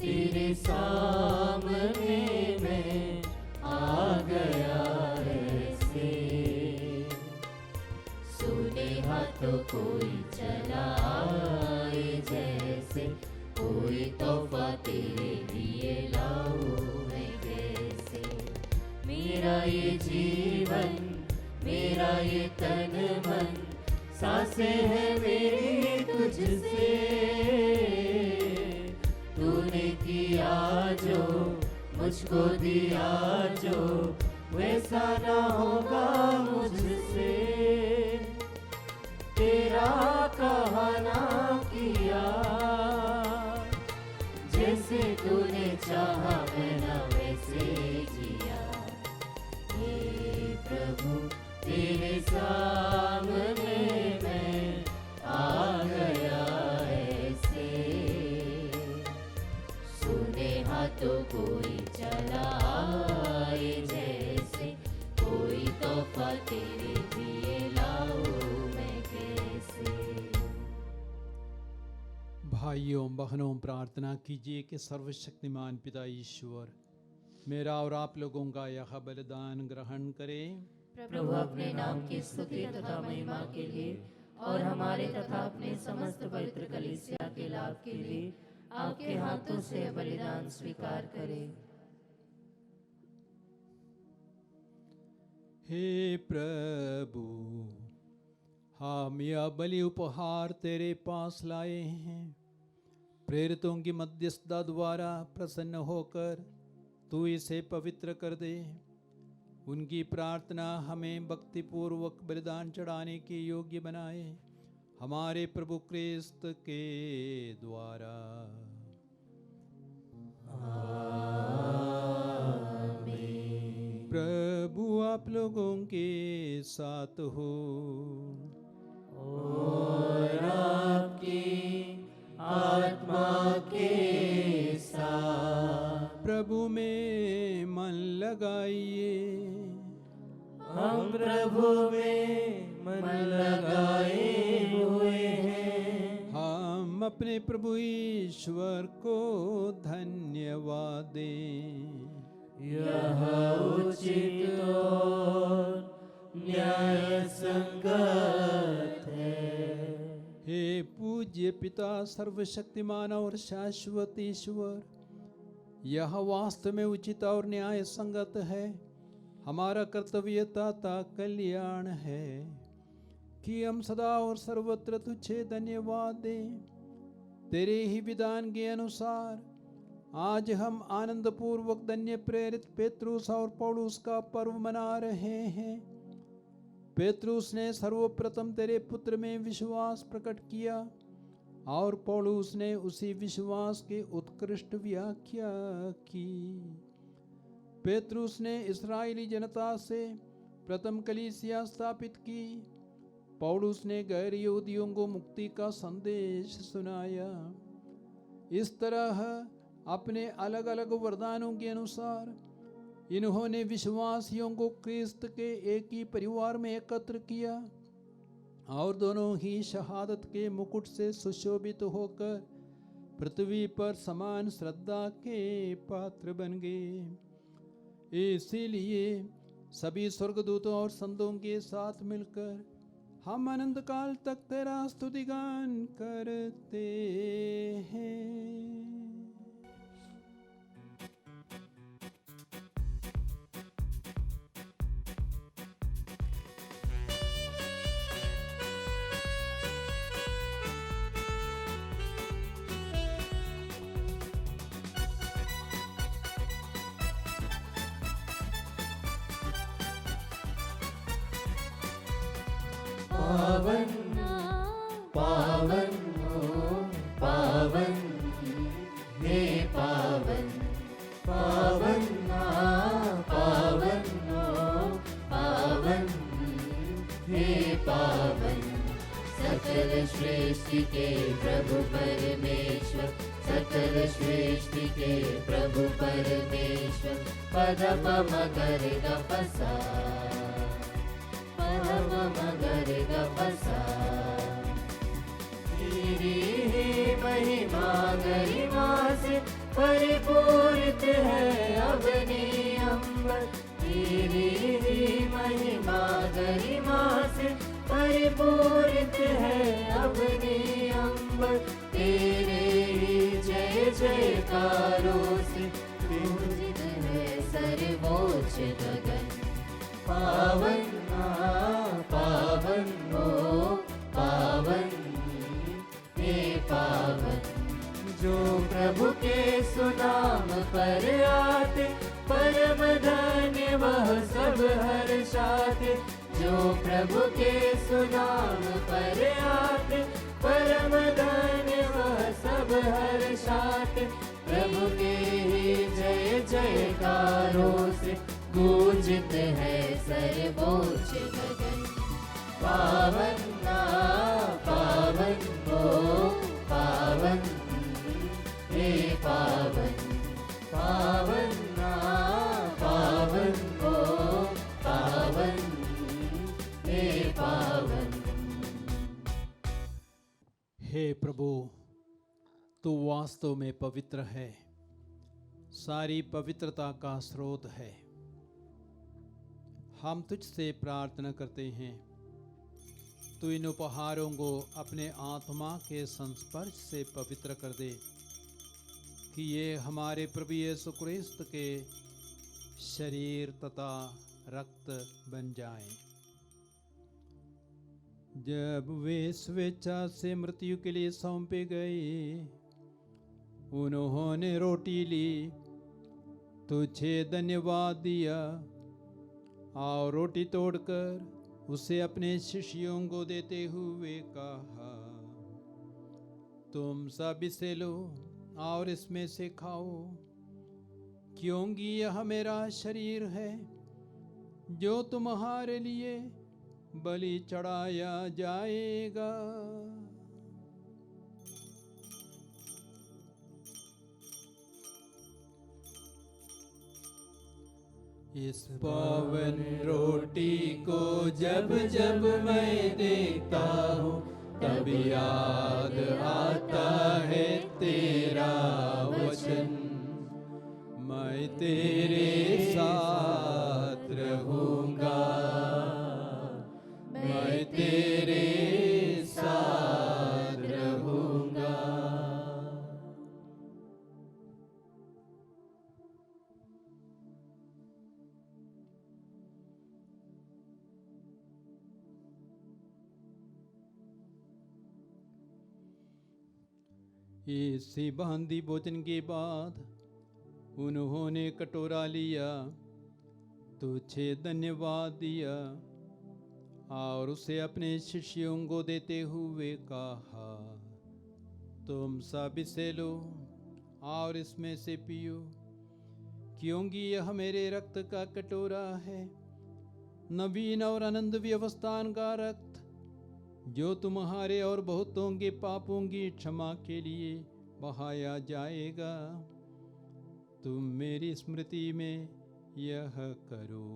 तेरे सामने मैं आ गया ऐसे, सुने हाथों कोई चला आए जैसे, कोई तोहफा तेरे लिए लाऊं मैं कैसे। मेरा ये जीवन, मेरा ये तन मन, सांसें हैं मेरी तुझसे। तूने किया जो, मुझको दिया जो, वैसा ना होगा मुझसे। तेरा कहा ना किया, जैसे तूने चाहा मैंने वैसे जिया। हे प्रभु, तेरे सामने मैं आ गया ऐसे, सुने हाथों कोई चला आए जैसे, कोई तोहफा तेरे लिए लाऊं मैं कैसे। भाइयों बहनों, प्रार्थना कीजिए कि सर्वशक्तिमान पिता ईश्वर मेरा और आप लोगों का यह बलिदान ग्रहण करें। प्रभु अपने नाम की स्तुति तथा महिमा के लिए और हमारे तथा अपने समस्त पवित्र कलीसिया के लाभ के लिए आपके हाथों से बलिदान स्वीकार करें। हे प्रभु, हम यह बलि उपहार तेरे पास लाए हैं। प्रेरितों की मध्यस्थता द्वारा प्रसन्न होकर तू इसे पवित्र कर दे, उनकी प्रार्थना हमें भक्तिपूर्वक बलिदान चढ़ाने के योग्य बनाए, हमारे प्रभु क्रिस्त के द्वारा। प्रभु आप लोगों के साथ हो और आपकी आत्मा के साथ। प्रभु में मन लगाइए, हम प्रभु में मन लगाए हुए हैं। हम अपने प्रभु ईश्वर को धन्यवाद दें। यह उचित और न्याय संगत है। हे पूज्य पिता सर्वशक्तिमान और शाश्वत ईश्वर, यह वास्तव में उचित और न्याय संगत है, हमारा कर्तव्य तथा कल्याण है कि हम सदा और सर्वत्र तुझे धन्यवाद दें। तेरे ही विधान के अनुसार आज हम आनंद पूर्वक धन्य प्रेरित पेत्रुस और पौलुस का पर्व मना रहे हैं। पेत्रुस ने सर्वप्रथम तेरे पुत्र में विश्वास प्रकट किया और पौलुस ने उसी विश्वास की उत्कृष्ट व्याख्या की। पेत्रुस ने इस्राएली जनता से प्रथम कलीसिया स्थापित की। पौलुस ने गैर यहूदियों को मुक्ति का संदेश सुनाया। इस तरह अपने अलग अलग वरदानों के अनुसार इन्होंने विश्वासियों को क्रिस्त के एक ही परिवार में एकत्र किया और दोनों ही शहादत के मुकुट से सुशोभित होकर पृथ्वी पर समान श्रद्धा के पात्र बन गए। इसीलिए सभी स्वर्गदूतों और संतों के साथ मिलकर हम अनंत काल तक तेरा स्तुतिगान करते हैं। पावन पावन हो पावन, हे पावन पावन पावन हो पावन, हे पावन। सकल सृष्टि के प्रभु परमेश्वर, सकल सृष्टि के प्रभु परमेश्वर। पद पम गर ग पसा, मगर गपसा। तेरी ही महिमा गरिमा से परिपूरित है अवनी अंबर। तेरी ही महिमा गरिमा से परिपूरित है अवनी अंबर। तेरे ही जय जयकारों से पूजित है सर्वोच्च गगन। पावन पावन हो पावन, हे पावन। जो प्रभु के सुनाम पर आते, परम धन्य वह सब हर्षाते। जो प्रभु के सुनाम पर आते, परम धन्य वह सब हर्षाते। प्रभु के ही जय जयकारों से गूंजित है सर्वोच्च गगन। पावन पावन हो पावन, हे पावन पावन पावन हो पावन, हे पावन। हे प्रभु, तू वास्तव में पवित्र है, सारी पवित्रता का स्रोत है। हम तुझसे प्रार्थना करते हैं, तू इन उपहारों को अपने आत्मा के संस्पर्श से पवित्र कर दे कि ये हमारे प्रभु यीशु क्रिस्त के शरीर तथा रक्त बन जाएं। जब वे स्वेच्छा से मृत्यु के लिए सौंपे गए, उन्होंने रोटी ली, तुझे धन्यवाद दिया और रोटी तोड़कर उसे अपने शिष्यों को देते हुए कहा, तुम सब इसे लो और इसमें से खाओ, क्योंकि यह मेरा शरीर है जो तुम्हारे लिए बलि चढ़ाया जाएगा। इस पावन रोटी को जब जब मैं देखता हूँ, तब याद आता है तेरा वचन। मैं तेरे साथ रहूँगा, मैं तेरे साथ रहूँगा। इसी बांधी भोजन के बाद उन्होंने कटोरा लिया, तुझे धन्यवाद दिया और उसे अपने शिष्यों को देते हुए कहा, तुम सब इसे लो और इसमें से पियो, क्योंकि यह मेरे रक्त का कटोरा है, नवीन और आनंद व्यवस्थान का रक्त, जो तुम्हारे और बहुतों के पापों की क्षमा के लिए बहाया जाएगा। तुम मेरी स्मृति में यह करो।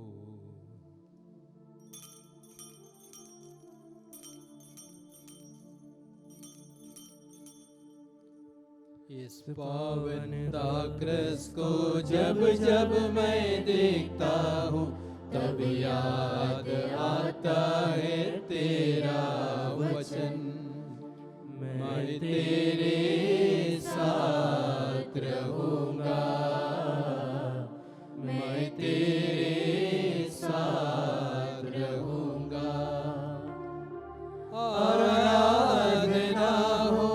इस पावन दाक्रस को जब जब मैं देखता हूँ, तब याद आता है तेरा वचन। मैं तेरे साथ रहूँगा, मैं तेरे साथ रहूँगा। आराधना हो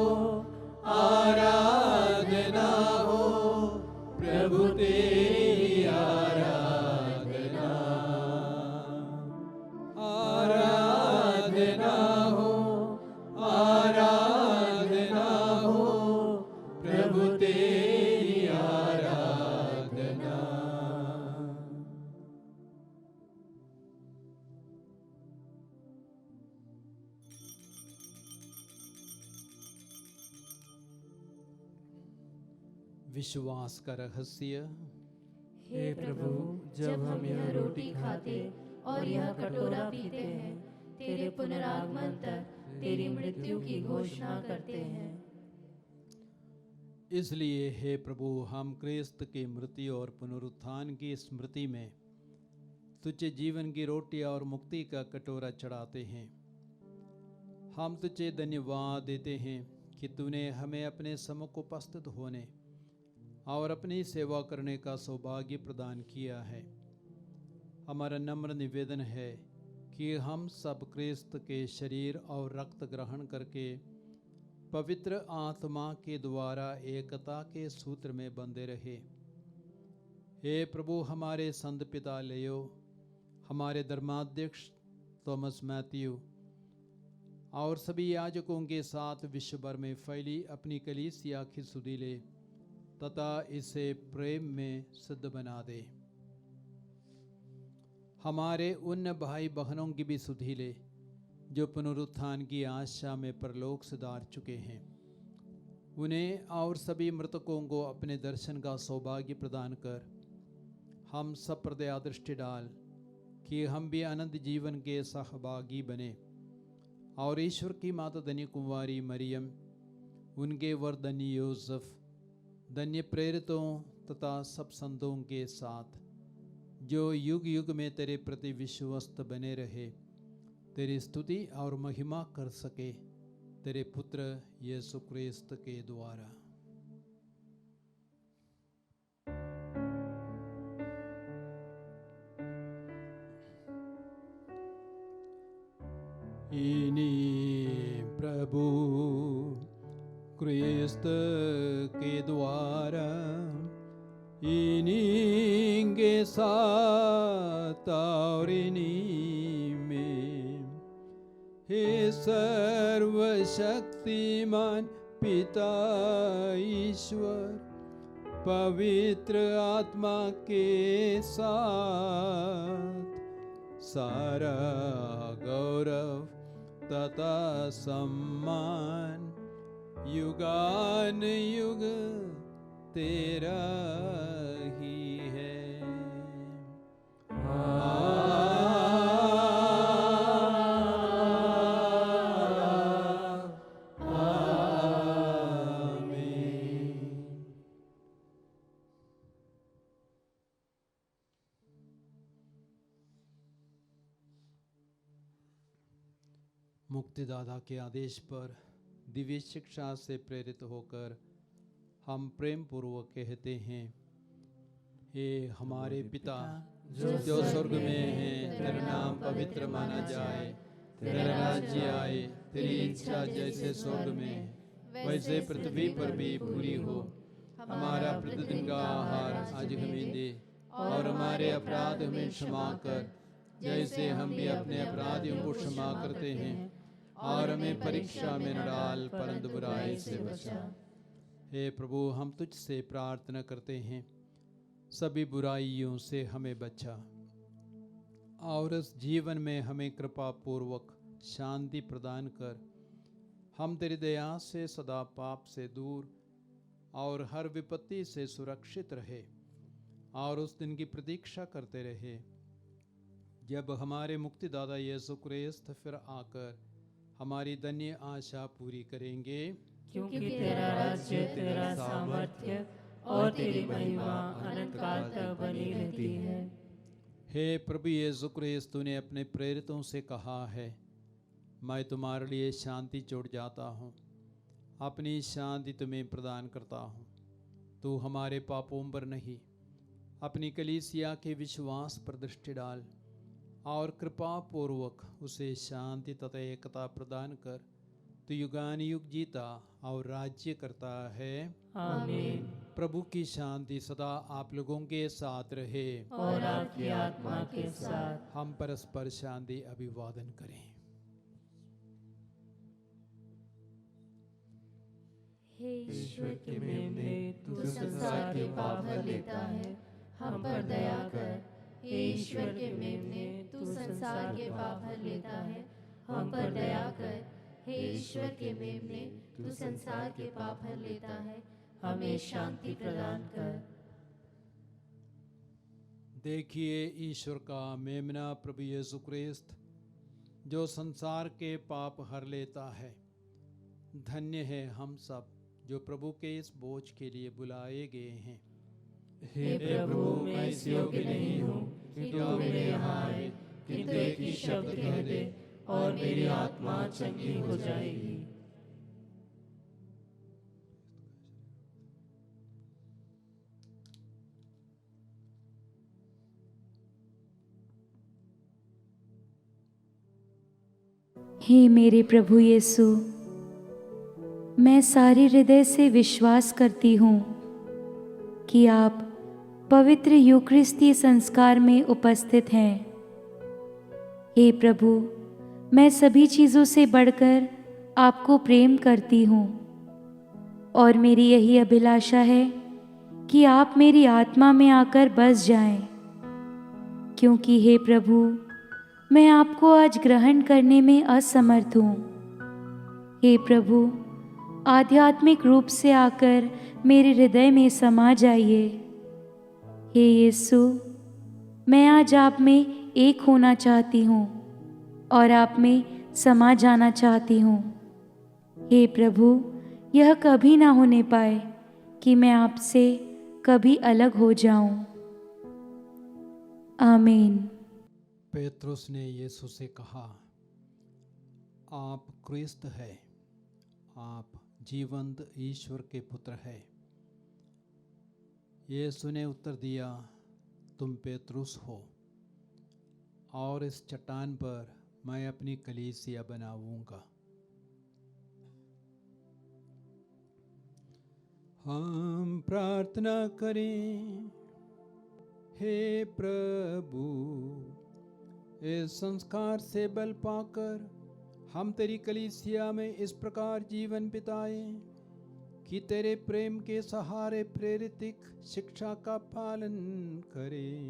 प्रभु तेरी आराधना। आराधना हो प्रभु तेरी आराधना। विश्वास का रहस्य। हे प्रभु, जब हम यह रोटी खाते और यह कटोरा पीते हैं, तेरे पुनरागमन तक तेरी मृत्यु की घोषणा करते हैं। इसलिए हे प्रभु, हम क्रिस्त की मृत्यु और पुनरुत्थान की स्मृति में तुझे जीवन की रोटी और मुक्ति का कटोरा चढ़ाते हैं। हम तुझे धन्यवाद देते हैं कि तूने हमें अपने सम्मुख उपस्थित होने और अपनी सेवा करने का सौभाग्य प्रदान किया है। हमारा नम्र निवेदन है कि हम सब क्रिस्त के शरीर और रक्त ग्रहण करके पवित्र आत्मा के द्वारा एकता के सूत्र में बंधे रहे। हे प्रभु, हमारे संत पिता लियो, हमारे धर्माध्यक्ष थॉमस मैथ्यू और सभी याजकों के साथ विश्व भर में फैली अपनी कलीसिया की सुधि ले तथा इसे प्रेम में सिद्ध बना दे। हमारे उन भाई बहनों की भी सुधि ले जो पुनरुत्थान की आशा में परलोक सिधार चुके हैं। उन्हें और सभी मृतकों को अपने दर्शन का सौभाग्य प्रदान कर हम सब पर दया दृष्टि डाल कि हम भी अनंत जीवन के सहभागी बने और ईश्वर की माता धन्य कुंवारी मरियम, उनके वर धन्य यूसुफ, धन्य प्रेरितों तथा सब संतों के साथ जो युग युग में तेरे प्रति विश्वस्त बने रहे, तेरी स्तुति और महिमा कर सके, तेरे पुत्र यीशु क्रिस्त के द्वारा। इन्हीं प्रभु क्रिस्त के द्वारा, इन्हीं के साथ और इन्हीं में हे सर्वशक्तिमान पिता ईश्वर पवित्र आत्मा के साथ सारा गौरव तथा सम्मान युगान युग तेरा ही है। मुक्तिदाता के आदेश पर दिव्य शिक्षा से प्रेरित होकर हम प्रेम पूर्वक कहते हैं, हे हमारे पिता जो स्वर्ग में है, तेरा नाम पवित्र माना जाए, तेरा राज्य आए, तेरी इच्छा जैसे स्वर्ग में वैसे पृथ्वी पर भी पूरी हो। हमारा प्रतिदिन का आहार आज हमें दे और हमारे अपराध हमें क्षमा कर जैसे हम भी अपने अपराधियों को क्षमा करते हैं, और हमें परीक्षा में न डाल परंतु बुराई से बचा। हे प्रभु, हम तुझसे प्रार्थना करते हैं, सभी बुराइयों से हमें बचा और इस जीवन में हमें कृपा पूर्वक शांति प्रदान कर हम तेरी दया से सदा पाप से दूर और हर विपत्ति से सुरक्षित रहे और उस दिन की प्रतीक्षा करते रहे जब हमारे मुक्तिदाता यीशु क्रिस्त फिर आकर हमारी धन्य आशा पूरी करेंगे। क्योंकि तेरा राज्य, तेरा सामर्थ्य और तेरी महिमा अनंत काल तक बनी रहती है। हे प्रभु यीशु क्रिस्त, तूने अपने प्रेरितों से कहा है, मैं तुम्हारे लिए शांति छोड़ जाता हूँ, अपनी शांति तुम्हें प्रदान करता हूँ। तू हमारे पापों पर नहीं, अपनी कलीसिया के विश्वास पर दृष्टि डाल और कृपा पूर्वक उसे शांति तथा एकता प्रदान कर। तू युगान युग जीता और राज्य करता है। आमीन। प्रभु की शांति सदा आप लोगों के साथ रहे और आपकी आत्मा के साथ। हम परस्पर शांति अभिवादन करें। हे ईश्वर के मेमने, तू संसार के पाप भर लेता है, हम पर दया कर। हे ईश्वर के मेमने, तू संसार के पाप भर लेता है, हम पर दया कर। हे ईश्वर के मेमने, तू संसार के पाप भर लेता है, हमें शांति प्रदान कर। देखिए ईश्वर का मेमना प्रभु यीशु क्रिस्त जो संसार के पाप हर लेता है। धन्य है हम सब जो प्रभु के इस बोझ के लिए बुलाए गए हैं। हे प्रभु, मैं इस योग्य नहीं हूँ कि तू मेरे यहाँ आए, किंतु एक ही शब्द कह दे और मेरी आत्मा चंगी हो जाएगी। हे मेरे प्रभु यीशु, मैं सारे हृदय से विश्वास करती हूँ कि आप पवित्र यूकरिस्ती संस्कार में उपस्थित हैं। हे प्रभु, मैं सभी चीज़ों से बढ़कर आपको प्रेम करती हूँ और मेरी यही अभिलाषा है कि आप मेरी आत्मा में आकर बस जाएं, क्योंकि हे प्रभु, मैं आपको आज ग्रहण करने में असमर्थ हूँ। हे प्रभु, आध्यात्मिक रूप से आकर मेरे हृदय में समा जाइए। हे यीशु, मैं आज आप में एक होना चाहती हूँ और आप में समा जाना चाहती हूँ। हे प्रभु, यह कभी ना होने पाए कि मैं आपसे कभी अलग हो जाऊं। आमीन। पेत्रुस ने यीशु से कहा, आप क्रिस्त है, आप जीवंत ईश्वर के पुत्र है। यीशु ने उत्तर दिया, तुम पेत्रुस हो और इस चट्टान पर मैं अपनी कलीसिया बनाऊंगा। हम प्रार्थना करें। हे प्रभु, इस संस्कार से बल पाकर हम तेरी कलीसिया में इस प्रकार जीवन बिताएं कि तेरे प्रेम के सहारे प्रेरितिक शिक्षा का पालन करें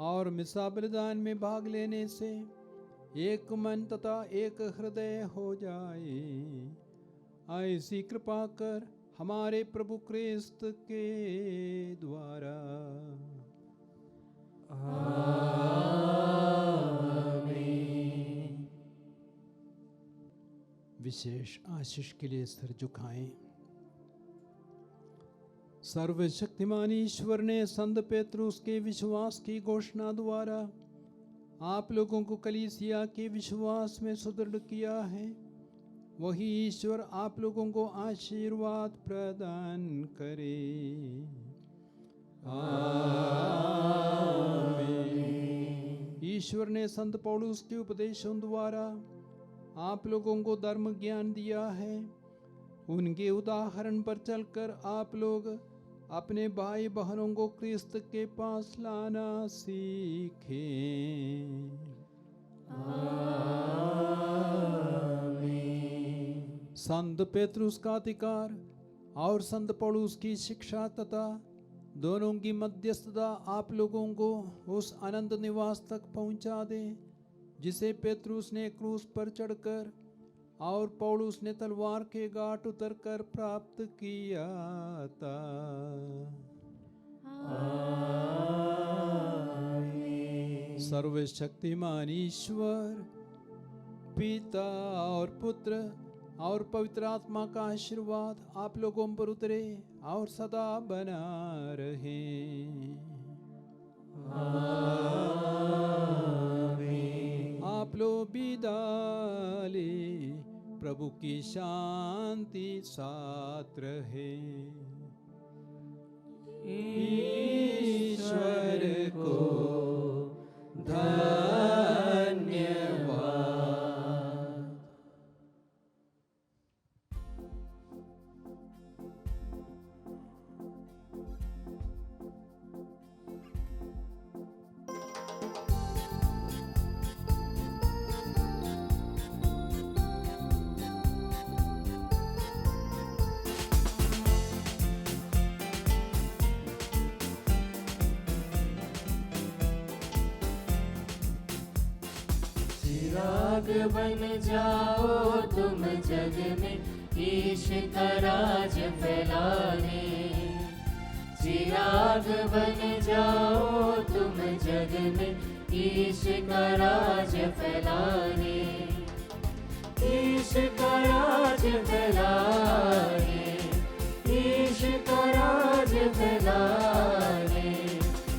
और मिसा बलिदान में भाग लेने से एक मन तथा एक हृदय हो जाए। ऐसी कृपा कर हमारे प्रभु क्रिस्त के द्वारा। विशेष आशीष के लिए सिर झुकाएं। सर्वशक्तिमान ईश्वर ने संत पेत्रुस के विश्वास की घोषणा द्वारा आप लोगों को कलीसिया के विश्वास में सुदृढ़ किया है। वही ईश्वर आप लोगों को आशीर्वाद प्रदान करे। आमीन। ईश्वर ने संत पौलुस के उपदेशों द्वारा आप लोगों को धर्म ज्ञान दिया है। उनके उदाहरण पर चलकर आप लोग अपने भाई बहनों को क्रिस्त के पास लाना सीखें। संत पेत्रुस का अधिकार और संत पौलुस की शिक्षा तथा दोनों की मध्यस्थता आप लोगों को उस अनंत निवास तक पहुंचा दे जिसे पेत्रुस ने क्रूस पर चढ़कर और पौलुस ने तलवार के घाट उतरकर प्राप्त किया था। सर्वशक्तिमान ईश्वर पिता और पुत्र और पवित्र आत्मा का आशीर्वाद आप लोगों पर उतरे और सदा बना रहे। आप लोग विदा ले, प्रभु की शांति साथ रहे। ईश्वर को धन्यवाद। चिराग बन जाओ तुम जग में ईश का राज फैलाने। चिराग बन जाओ तुम जग में ईश का राज फैलाने। ईश का राज फैलाने, ईश का राज फैलाने।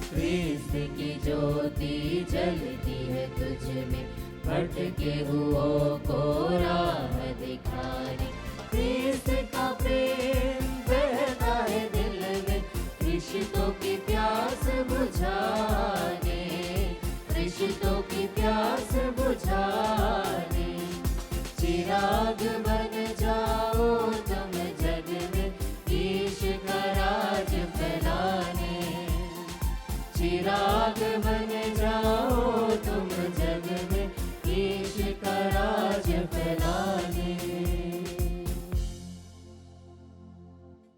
क्रिस्त की ज्योति जलती है तुझ में, भटके हुओं को राह दिखाने। क्रिस्त का प्रेम बहता है दिल में, रिश्तों की प्यास बुझाने। रिश्तों की प्यास बुझाने। चिराग बन जाओ तुम जग में ईश का राज फैलाने। चिराग बन